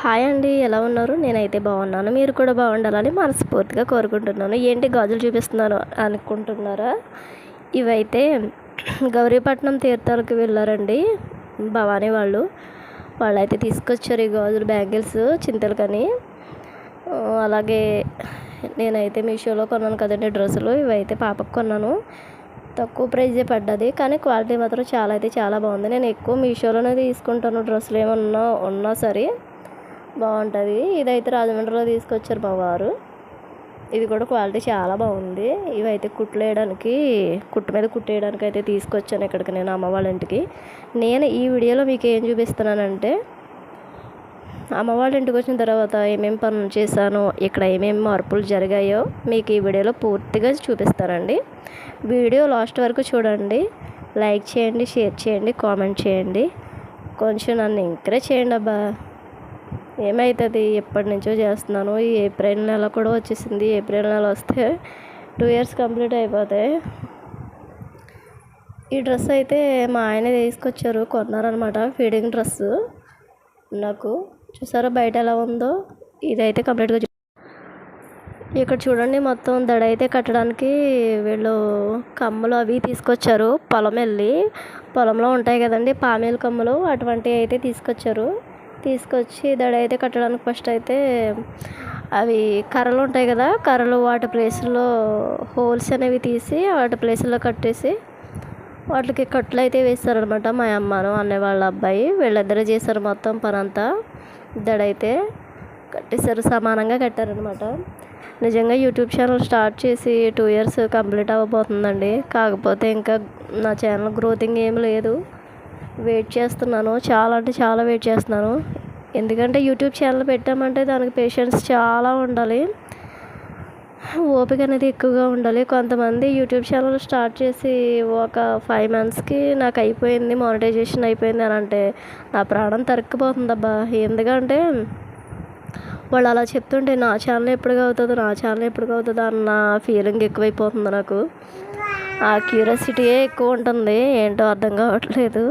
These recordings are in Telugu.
హాయ్ అండి, ఎలా ఉన్నారు? నేనైతే బాగున్నాను. మీరు కూడా బాగుండాలని మనస్ఫూర్తిగా కోరుకుంటున్నాను. ఏంటి గాజులు చూపిస్తున్నాను అనుకుంటున్నారా? ఇవైతే గౌరీపట్నం తీర్థాలకు వెళ్ళారండి భవానీ వాళ్ళైతే తీసుకొచ్చారు ఈ గాజులు, బ్యాంగిల్స్ చింతలకని. అలాగే నేనైతే మీషోలో కొన్నాను కదండి డ్రెస్సులు. ఇవైతే పాపకు కొన్నాను. తక్కువ ప్రైజే పడ్డది, కానీ క్వాలిటీ మాత్రం చాలా బాగుంది. నేను ఎక్కువ మీషోలోనే తీసుకుంటాను, డ్రెస్సులు ఏమన్నా ఉన్నా సరే బాగుంటుంది. ఇదైతే రాజమండ్రిలో తీసుకొచ్చారు మా వారు. ఇది కూడా క్వాలిటీ చాలా బాగుంది. ఇవైతే కుట్టు మీద కుట్టేయడానికి అయితే తీసుకొచ్చాను ఇక్కడికి, నేను అమ్మ వాళ్ళ ఇంటికి. నేను ఈ వీడియోలో మీకు ఏం చూపిస్తున్నానంటే, అమ్మ వాళ్ళ ఇంటికి వచ్చిన తర్వాత ఏమేమి పనులు చేశానో, ఇక్కడ ఏమేమి మార్పులు జరిగాయో మీకు ఈ వీడియోలో పూర్తిగా చూపిస్తానండి. వీడియో లాస్ట్ వరకు చూడండి. లైక్ చేయండి, షేర్ చేయండి, కామెంట్ చేయండి. కొంచెం నన్ను ఎంకరేజ్ చేయండి అబ్బా. ఏమవుతుంది, ఎప్పటి నుంచో చేస్తున్నాను. ఈ ఏప్రిల్ నెల కూడా వచ్చేసింది. ఏప్రిల్ నెల వస్తే 2 years కంప్లీట్ అయిపోతాయి. ఈ డ్రెస్ అయితే మా ఆయన తీసుకొచ్చారు, కొన్నారనమాట. ఫీడింగ్ డ్రెస్ నాకు. చూసారా బయట ఎలా ఉందో? ఇదైతే కంప్లీట్గా ఇక్కడ చూడండి. మొత్తం దడ అయితే కట్టడానికి వీళ్ళు కమ్మలు అవి తీసుకొచ్చారు. పొలంలో ఉంటాయి కదండి పామేలు కమ్మలు, అటువంటివి అయితే తీసుకొచ్చి దడ అయితే కట్టడానికి ఫస్ట్ అయితే అవి కర్రలు ఉంటాయి కదా, కర్రలు వాటి ప్లేసుల్లో హోల్స్ అనేవి తీసి వాటి ప్లేసుల్లో కట్టేసి వాటికి కట్లు అయితే వేస్తారనమాట. మా అమ్మను అన్నయ్య వాళ్ళ అబ్బాయి వీళ్ళిద్దరూ చేశారు మొత్తం పనంతా. దడ అయితే కట్టేశారు, సమానంగా కట్టారనమాట. నిజంగా యూట్యూబ్ ఛానల్ స్టార్ట్ చేసి 2 years కంప్లీట్ అవ్వబోతుందండి. కాకపోతే ఇంకా నా ఛానల్ గ్రోతింగ్ ఏం లేదు. వెయిట్ చేస్తున్నాను, చాలా వెయిట్ చేస్తున్నాను. ఎందుకంటే యూట్యూబ్ ఛానల్ పెట్టామంటే దానికి పేషెన్స్ చాలా ఉండాలి, ఓపిక అనేది ఎక్కువగా ఉండాలి. కొంతమంది యూట్యూబ్ ఛానల్ స్టార్ట్ చేసి ఒక 5 monthsకి నాకు అయిపోయింది, మానిటైజేషన్ అయిపోయింది అని అంటే నా ప్రాణం తరుక్కుపోతుందబ్బా. ఎందుకంటే వాళ్ళు అలా చెప్తుంటే నా ఛానల్ ఎప్పుడుగా అవుతుందో అన్న ఫీలింగ్ ఎక్కువైపోతుంది నాకు. ఆ క్యూరియాసిటీయే ఎక్కువ ఉంటుంది, ఏంటో అర్థం కావట్లేదు.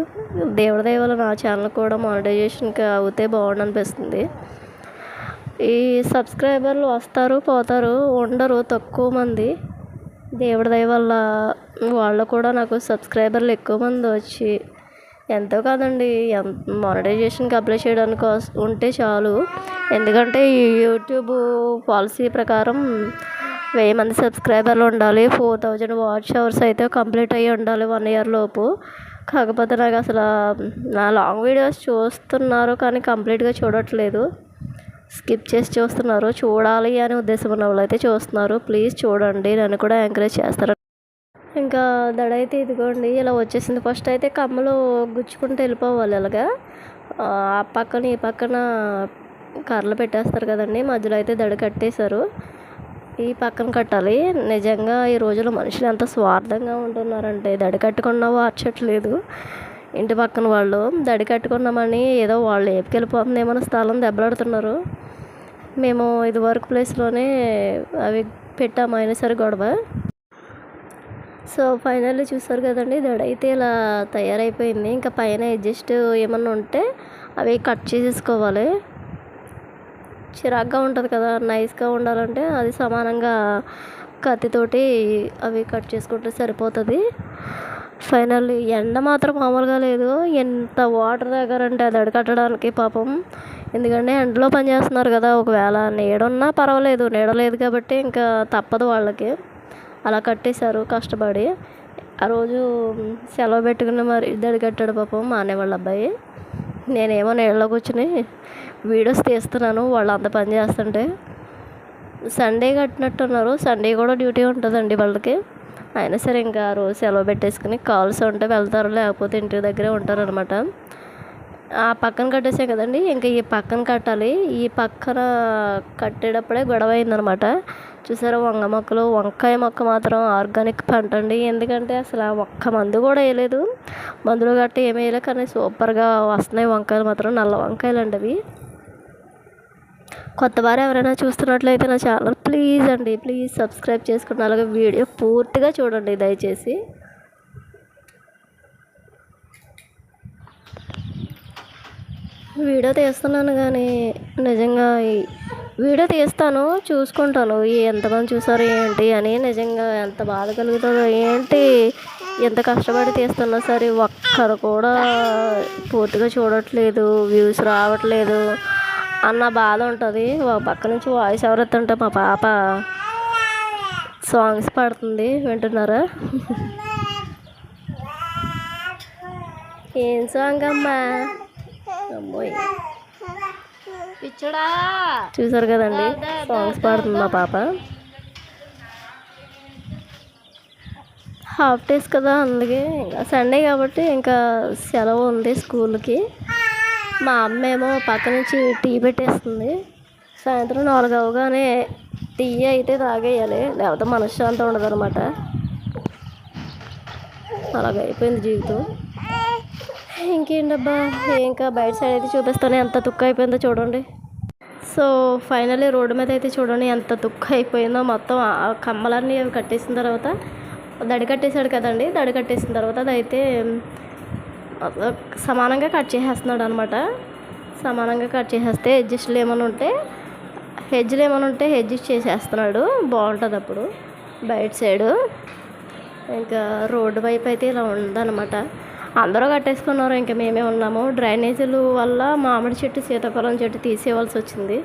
దేవుడి దయ వల్ల నా ఛానల్ కూడా మానిటైజేషన్కి అవుతే బాగుండు అనిపిస్తుంది. ఈ సబ్స్క్రైబర్లు వస్తారు పోతారు, ఉండరు, తక్కువ మంది. దేవుడి దయ వల్ల వాళ్ళు కూడా నాకు సబ్స్క్రైబర్లు ఎక్కువ మంది వచ్చి ఎంతో కాదండి, మానిటైజేషన్కి అప్లై చేయడానికి ఉంటే చాలు. ఎందుకంటే ఈ యూట్యూబ్ పాలసీ ప్రకారం 1000 మంది సబ్స్క్రైబర్లు ఉండాలి, 4000 వాచ్ అవర్స్ అయితే కంప్లీట్ అయ్యి ఉండాలి 1 year లోపు. కాకపోతే నాకు అసలు నా లాంగ్ వీడియోస్ చూస్తున్నారు కానీ కంప్లీట్గా చూడట్లేదు, స్కిప్ చేసి చూస్తున్నారు. చూడాలి అనే ఉద్దేశం ఉన్న వాళ్ళు అయితే చూస్తున్నారు. ప్లీజ్ చూడండి, నన్ను కూడా ఎంకరేజ్ చేస్తారు. ఇంకా దడ అయితే ఇదిగోండి ఇలా వచ్చేసింది. ఫస్ట్ అయితే కమ్మలు గుచ్చుకుంటూ వెళ్ళిపోవాలి. అలాగా ఆ పక్కన ఈ పక్కన కర్రలు పెట్టేస్తారు కదండి, మధ్యలో అయితే దడ కట్టేశారు. ఈ పక్కన కట్టాలి. నిజంగా ఈ రోజుల్లో మనుషులు ఎంత స్వార్థంగా ఉంటున్నారంటే, దడి కట్టుకున్నా వార్చట్లేదు ఇంటి పక్కన వాళ్ళు. దడి కట్టుకున్నామని ఏదో వాళ్ళు ఏపుకెళ్ళిపోతుందేమో స్థలం దెబ్బలాడుతున్నారు. మేము ఇది వర్క్ ప్లేస్లోనే అవి పెట్టాము, అయినా సరే గొడవ. సో ఫైనల్లీ చూస్తారు కదండి, దడ అయితే ఇలా తయారైపోయింది. ఇంకా పైన అడ్జస్ట్ ఏమన్నా ఉంటే అవి కట్ చేసేసుకోవాలి. చిరాగ్గా ఉంటుంది కదా, నైస్గా ఉండాలంటే అది సమానంగా కత్తితోటి అవి కట్ చేసుకుంటే సరిపోతుంది. ఫైనల్లీ ఎండ మాత్రం మామూలుగా లేదు. ఎంత వాటర్ తాగారంటే అది అడకట్టడానికి పాపం. ఎందుకంటే ఎండలో పని చేస్తున్నారు కదా, ఒకవేళ నీడున్నా పర్వాలేదు, నీడ లేదు కాబట్టి ఇంకా తప్పదు వాళ్ళకి. అలా కట్టేశారు కష్టపడి. ఆ రోజు సెలవు పెట్టుకుని మరి దడి కట్టాడు పాపం మా అన్నయ్య వాళ్ళ అబ్బాయి. నేనేమో నీళ్ళలో కూర్చుని వీడియోస్ తీస్తున్నాను వాళ్ళు అంత పని చేస్తుంటే. సండే కట్టినట్టున్నారు, సండే కూడా డ్యూటీ ఉంటుందండి వాళ్ళకి. అయినా సరే ఇంకా ఆ రోజు సెలవు పెట్టేసుకుని కాల్స్ ఉంటే వెళ్తారు, లేకపోతే ఇంటి దగ్గరే ఉంటారు అనమాట. ఆ పక్కన కట్టేసాం కదండి, ఇంకా ఈ పక్కన కట్టాలి. ఈ పక్కన కట్టేటప్పుడే గొడవ అయిందనమాట. చూసారా వంకాయ మొక్క మాత్రం ఆర్గానిక్ పంట అండి. ఎందుకంటే అసలు ఒక్క మందు కూడా వేయలేదు, మందులు గట్టి ఏమి వేయలేదు, కానీ సూపర్గా వస్తున్నాయి వంకాయలు మాత్రం. నల్ల వంకాయలు అండి అవి. కొత్త వారు ఎవరైనా చూస్తున్నట్లయితే నా ఛానల్ ప్లీజ్ సబ్స్క్రైబ్ చేసుకుని అలాగే వీడియో పూర్తిగా చూడండి దయచేసి. వీడియో తీస్తున్నాను కానీ నిజంగా వీడియో తీస్తాను, చూసుకుంటాను ఎంతమంది చూసారు ఏంటి అని. నిజంగా ఎంత బాధ కలుగుతుందో ఏంటి, ఎంత కష్టపడి తీస్తున్నా సరే ఒక్కరు కూడా పూర్తిగా చూడట్లేదు, వ్యూస్ రావట్లేదు అన్న బాధ ఉంటుంది. ఒక పక్క నుంచి వాయిస్ ఓవర్ ఎత్తుంటే మా పాప సాంగ్స్ పాడుతుంది, వింటున్నారా? ఏం సాంగ్ అమ్మా? అమ్మోయ్ పిచ్చడా, చూసారు కదండి, సాంగ్స్ పాడుతుంది మా పాప. హాఫ్ డేస్ కదా, అందుకే ఇంకా సండే కాబట్టి ఇంకా సెలవు ఉంది స్కూల్కి. మా అమ్మ ఏమో పక్క నుంచి టీ పెట్టేస్తుంది. సాయంత్రం 4 అవగానే టీ అయితే తాగేయాలి, లేకపోతే మనశ్శాంతి ఉండదు అనమాట. అలాగైపోయింది జీవితం. ఇంకేంటబ్బా, ఇంకా బయట సైడ్ అయితే చూపిస్తాను ఎంత తుక్కు అయిపోయిందో చూడండి. సో ఫైనల్లీ రోడ్డు మీద అయితే చూడండి ఎంత తుక్కు అయిపోయిందో. మొత్తం ఆ కమ్మలన్నీ అవి కట్టేసిన తర్వాత దడి కట్టేశాడు కదండి, దడి కట్టేసిన తర్వాత అదైతే సమానంగా కట్ చేసేస్తున్నాడు అనమాట. సమానంగా కట్ చేసేస్తే హెడ్జెస్లు ఏమైనా ఉంటే హెడ్జెస్ చేసేస్తున్నాడు, బాగుంటుంది అప్పుడు బయట సైడు. ఇంకా రోడ్డు వైపు అయితే ఇలా ఉందన్నమాట. అందరూ కట్టేసుకున్నారు, ఇంకా మేమే ఉన్నాము. డ్రైనేజీల వల్ల మామిడి చెట్టు, సీతాఫలం చెట్టు తీసేయవలసి వచ్చింది.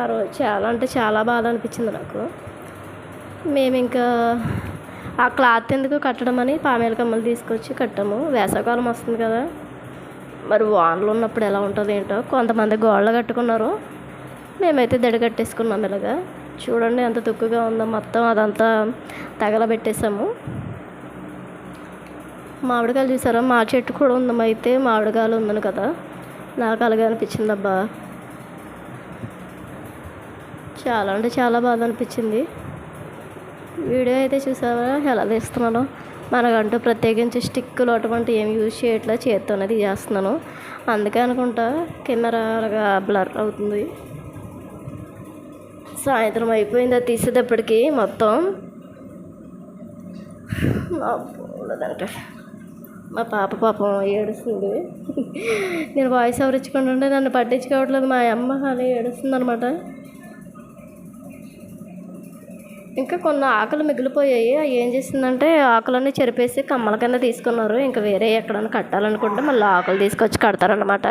ఆ రోజు చాలా అంటే చాలా బాధ అనిపించింది నాకు. మేము ఇంకా ఆ క్లాత్ ఎందుకు కట్టడం అని పామేల కమ్మలు తీసుకొచ్చి కట్టాము. వేసవకాలం వస్తుంది కదా, మరి వానలు ఉన్నప్పుడు ఎలా ఉంటుంది ఏంటో. కొంతమంది గోడలు కట్టుకున్నారు, మేమైతే దడి కట్టేసుకున్నాం. ఇలాగా చూడండి ఎంత తుక్కుగా ఉందో, మొత్తం అదంతా తగలబెట్టేసాము. మామిడికాయలు చూసారా, మా చెట్టు కూడా ఉందమ్మా. అయితే మామిడికాయలు ఉందని కదా, నాకు అలాగే అనిపించింది అబ్బా. చాలా అంటే చాలా బాధ అనిపించింది. వీడియో అయితే చూసారా ఎలా తీస్తున్నాను. మనకంటూ ప్రత్యేకించి స్టిక్కులు అటువంటి ఏమి యూజ్ చేయట్లా, చేత్తోనే తీసేస్తున్నాను. అందుకే అనుకుంటా కెమెరా అలాగా బ్లర్ అవుతుంది. సాయంత్రం అయిపోయింది అది తీసేటప్పటికి మొత్తం. లేదంటే మా పాపం ఏడుస్తుంది. నేను వాయిస్ ఓవర్ ఇచ్చుకుంటుంటే నన్ను పట్టించుకోవట్లేదు. మా అమ్మ అలా ఏడుస్తుంది అనమాట. ఇంకా కొన్ని ఆకులు మిగిలిపోయాయి, అవి ఏం చేసిందంటే ఆకులన్నీ చెరిపేసి కమ్మల కింద తీసుకున్నారు. ఇంకా వేరే ఎక్కడైనా కట్టాలనుకుంటే మళ్ళీ ఆకులు తీసుకొచ్చి కడతారనమాట.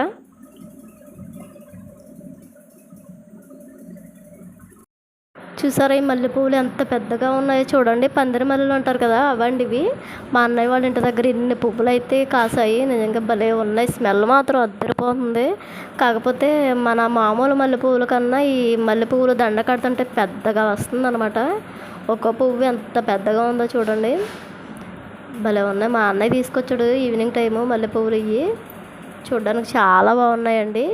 చూసారా ఈ మల్లెపూలు ఎంత పెద్దగా ఉన్నాయో చూడండి. పందిరి మల్లెలు అంటారు కదా, అవండి ఇవి. మా అన్నయ్య వాళ్ళ ఇంటి దగ్గర ఇన్ని పువ్వులు అయితే కాసాయి, నిజంగా భలే ఉన్నాయి. స్మెల్ మాత్రం అద్దరిపోతుంది. కాకపోతే మన మామూలు మల్లెపూల కన్నా ఈ మల్లెపూలు దండ కడుతుంటే పెద్దగా వస్తుంది అనమాట. ఒక్కో పువ్వు ఎంత పెద్దగా ఉందో చూడండి, భలే ఉన్నాయి. మా అన్నయ్య తీసుకొచ్చాడు ఈవినింగ్ టైము మల్లెపూలు. ఇవి చూడడానికి చాలా బాగున్నాయండి.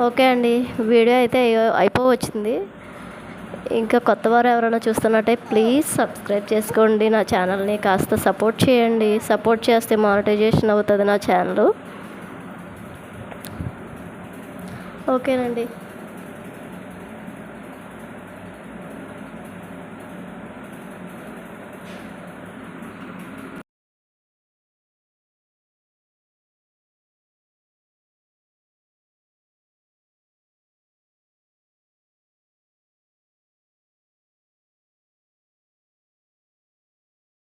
ఓకే అండి, వీడియో అయితే అయిపోవచ్చింది. ఇంకా కొత్త వారు ఎవరైనా చూస్తున్నట్టే ప్లీజ్ సబ్స్క్రైబ్ చేసుకోండి. నా ఛానల్ని కాస్త సపోర్ట్ చేయండి. సపోర్ట్ చేస్తే మానిటైజేషన్ అవుతుంది నా ఛానల్. ఓకేనండి.